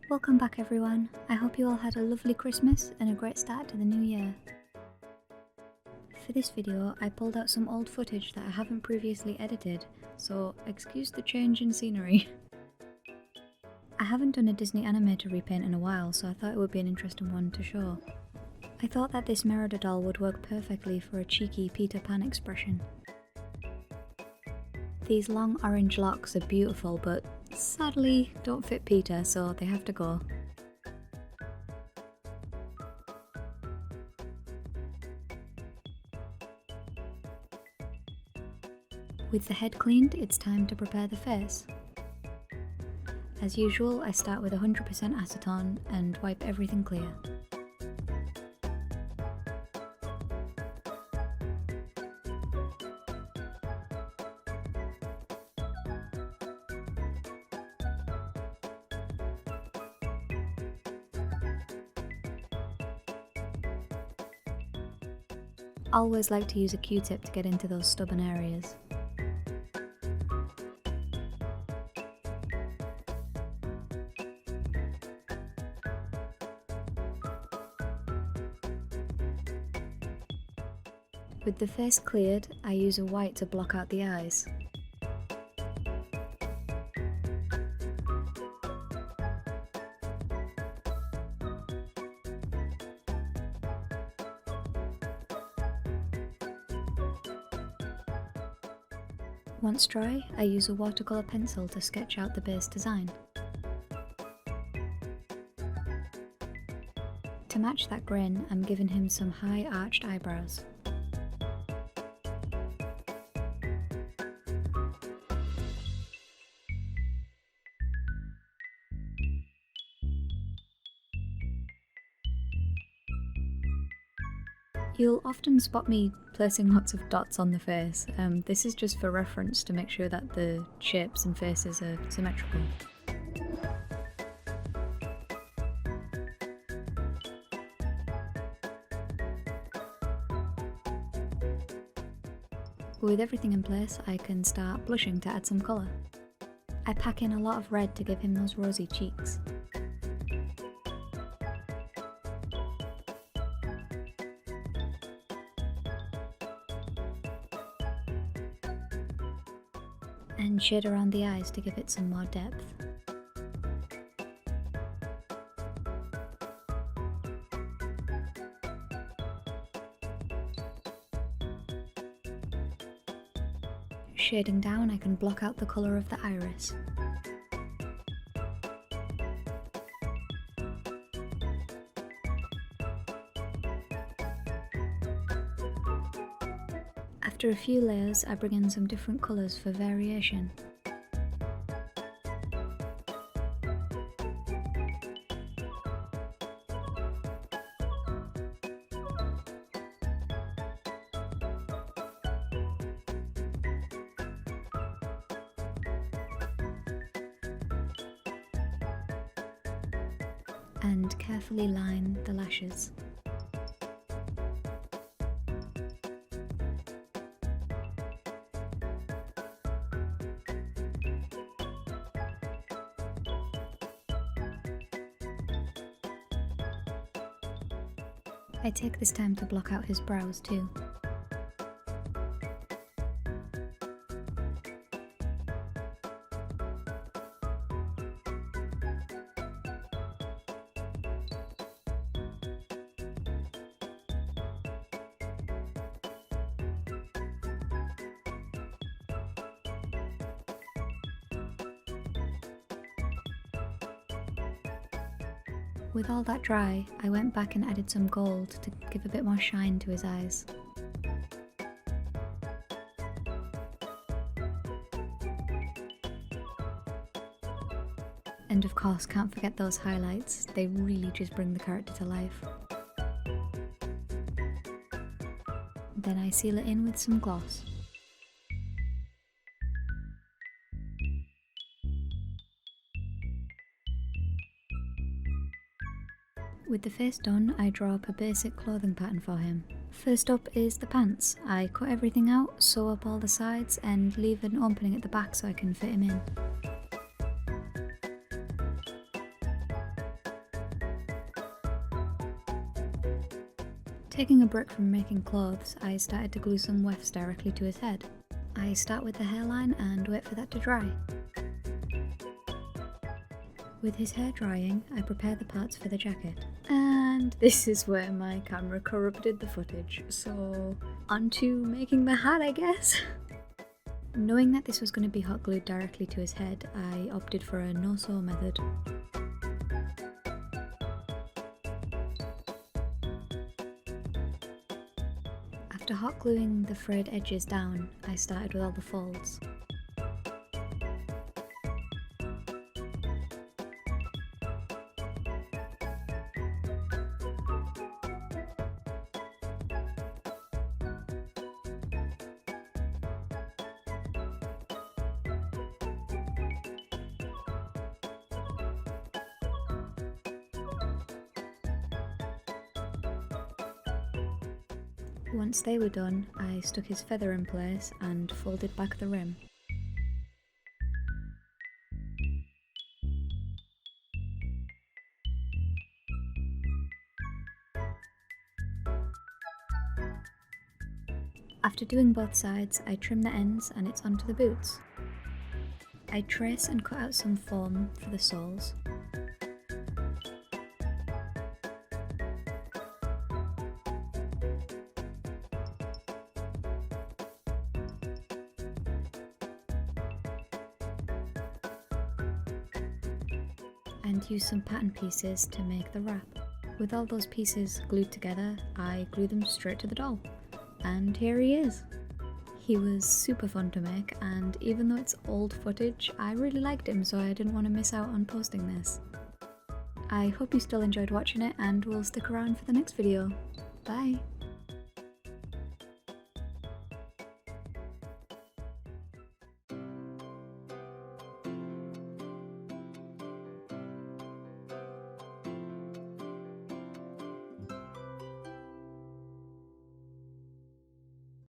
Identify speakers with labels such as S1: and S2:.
S1: Welcome back everyone. I hope you all had a lovely Christmas and a great start to the new year. For this video, I pulled out some old footage that I haven't previously edited, so excuse the change in scenery. I haven't done a Disney animator repaint in a while, so I thought it would be an interesting one to show. I thought that this Merida doll would work perfectly for a cheeky Peter Pan expression. These long orange locks are beautiful, but sadly don't fit Peter, so they have to go. With the head cleaned, it's time to prepare the face. As usual, I start with 100% acetone and wipe everything clear. I always like to use a Q-tip to get into those stubborn areas. With the face cleared, I use a white to block out the eyes. Once dry, I use a watercolour pencil to sketch out the base design. To match that grin, I'm giving him some high arched eyebrows. You'll often spot me placing lots of dots on the face. This is just for reference to make sure that the shapes and faces are symmetrical. With everything in place, I can start blushing to add some colour. I pack in a lot of red to give him those rosy cheeks. And shade around the eyes to give it some more depth. Shading down, I can block out the colour of the iris. After a few layers, I bring in some different colours for variation. And carefully line the lashes. I take this time to block out his brows too. With all that dry, I went back and added some gold to give a bit more shine to his eyes. And of course, can't forget those highlights, they really just bring the character to life. Then I seal it in with some gloss. With the face done, I draw up a basic clothing pattern for him. First up is the pants. I cut everything out, sew up all the sides and leave an opening at the back so I can fit him in. Taking a break from making clothes, I started to glue some wefts directly to his head. I start with the hairline and wait for that to dry. With his hair drying, I prepare the parts for the jacket. And this is where my camera corrupted the footage, so on to making the hat, I guess. Knowing that this was going to be hot glued directly to his head, I opted for a no-sew method. After hot gluing the frayed edges down, I started with all the folds. Once they were done, I stuck his feather in place and folded back the rim. After doing both sides, I trim the ends and it's onto the boots. I trace and cut out some foam for the soles. And use some pattern pieces to make the wrap. With all those pieces glued together, I glue them straight to the doll. And here he is! He was super fun to make, and even though it's old footage, I really liked him, so I didn't want to miss out on posting this. I hope you still enjoyed watching it and will stick around for the next video. Bye!